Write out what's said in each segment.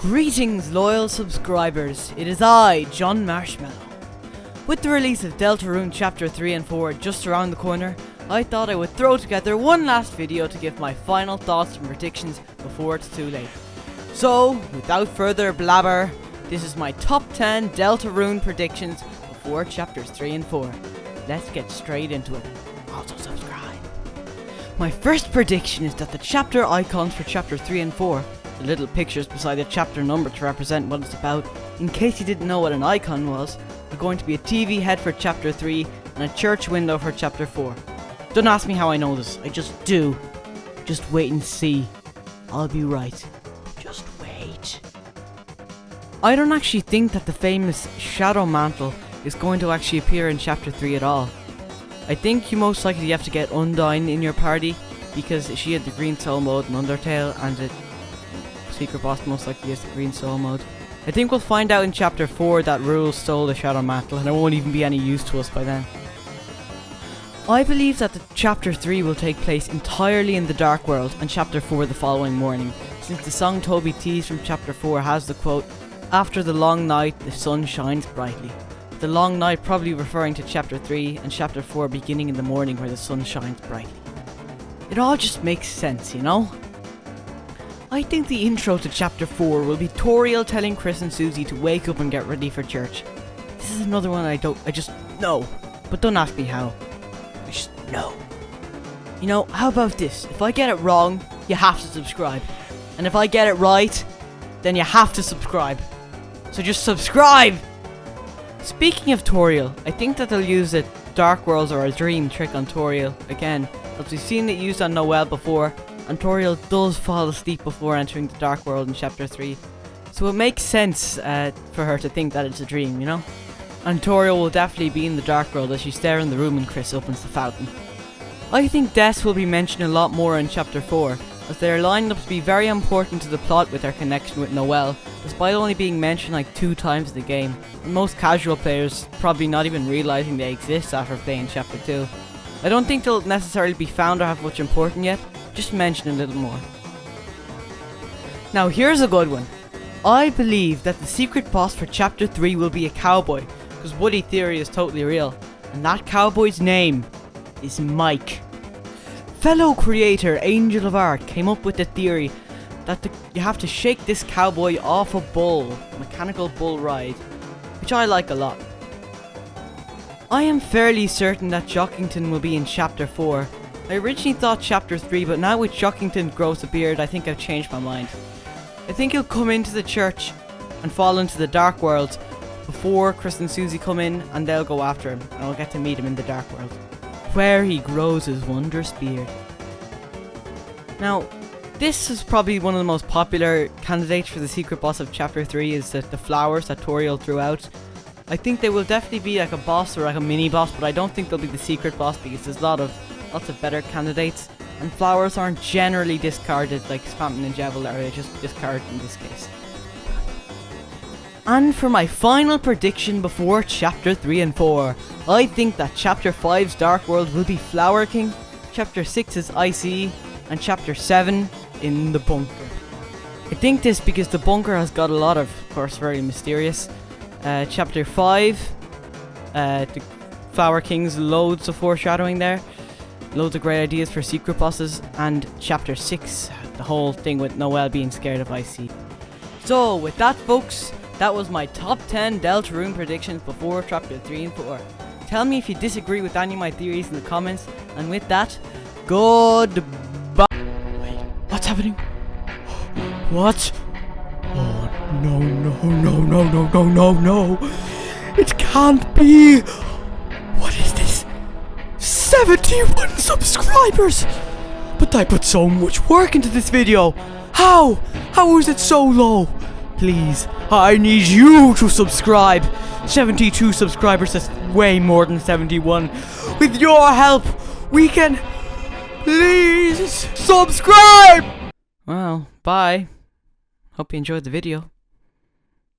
Greetings, loyal subscribers. It is I, John Marshmallow. With the release of Deltarune Chapter 3 and 4 just around the corner, I thought I would throw together one last video to give my final thoughts and predictions before it's too late. So, without further blabber, this is my top 10 Deltarune predictions before Chapters 3 and 4. Let's get straight into it. Also subscribe. My first prediction is that the chapter icons for Chapter 3 and 4, the little pictures beside the chapter number to represent what it's about, in case you didn't know what an icon was, are going to be a TV head for Chapter 3 and a church window for Chapter 4. Don't ask me how I know this, I just do. Just wait and see. I'll be right. Just wait. I don't actually think that the famous Shadow Mantle is going to actually appear in Chapter 3 at all. I think you most likely have to get Undyne in your party, because she had the Green Soul mode in Undertale, and the secret boss most likely has the Green Soul mode. I think we'll find out in Chapter 4 that Rule stole the Shadow Mantle, and it won't even be any use to us by then. I believe that the Chapter 3 will take place entirely in the Dark World, and Chapter 4 the following morning, since the song Toby teased from Chapter 4 has the quote, "After the long night, the sun shines brightly." The long night probably referring to Chapter 3, and Chapter 4 beginning in the morning where the sun shines brightly. It all just makes sense, you know? I think the intro to Chapter 4 will be Toriel telling Chris and Susie to wake up and get ready for church. This is another one I just know. But don't ask me how. I just know. You know, how about this? If I get it wrong, you have to subscribe. And if I get it right, then you have to subscribe. So just subscribe! Speaking of Toriel, I think that they'll use a Dark Worlds or a Dream trick on Toriel again, as we've seen it used on Noelle before, and Toriel does fall asleep before entering the Dark World in Chapter 3. So it makes sense for her to think that it's a dream, you know? And Toriel will definitely be in the Dark World as she's there in the room and Chris opens the fountain. I think deaths will be mentioned a lot more in Chapter 4, as they are lined up to be very important to the plot with their connection with Noelle, despite only being mentioned like 2 times in the game, and most casual players probably not even realising they exist after playing Chapter 2. I don't think they'll necessarily be found or have much importance yet, just mention a little more. Now here's a good one. I believe that the secret boss for Chapter 3 will be a cowboy, because Woody theory is totally real, and that cowboy's name is Mike. Fellow creator Angel of Art came up with the theory that you have to shake this cowboy off a bull, a mechanical bull ride, which I like a lot. I am fairly certain that Jockington will be in Chapter 4. I originally thought Chapter 3, but now with Jockington grows a beard, I think I've changed my mind. I think he'll come into the church and fall into the Dark World before Chris and Susie come in, and they'll go after him, and I'll get to meet him in the Dark World, where he grows his wondrous beard. Now, this is probably one of the most popular candidates for the secret boss of Chapter 3 is the flowers that Toriel threw out. I think they will definitely be like a boss or like a mini boss, but I don't think they'll be the secret boss because there's lots of better candidates, and flowers aren't generally discarded like Spampin and Jevil are, just discarded in this case. And for my final prediction before Chapter 3 and 4, I think that Chapter 5's Dark World will be Flower King, Chapter 6's ICE, and Chapter 7 in the bunker. I think this because the bunker has got a lot of course, very mysterious. Chapter 5, the Flower King's loads of foreshadowing there. Loads of great ideas for secret bosses, and Chapter 6, the whole thing with Noelle being scared of IC. So with that folks, that was my top 10 Deltarune predictions before Chapter 3 and 4. Tell me if you disagree with any of my theories in the comments, and with that, goodbye. Wait, what's happening? What? Oh no no no no no no no no! It can't be! What is this? 71 subscribers! But I put so much work into this video! How? How is it so low? Please, I need you to subscribe! 72 subscribers, that's way more than 71. With your help, we can... Please subscribe! Well, bye. Hope you enjoyed the video.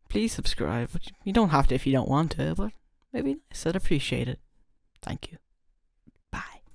Please subscribe. You don't have to if you don't want to, but maybe nice. I'd appreciate it. Thank you.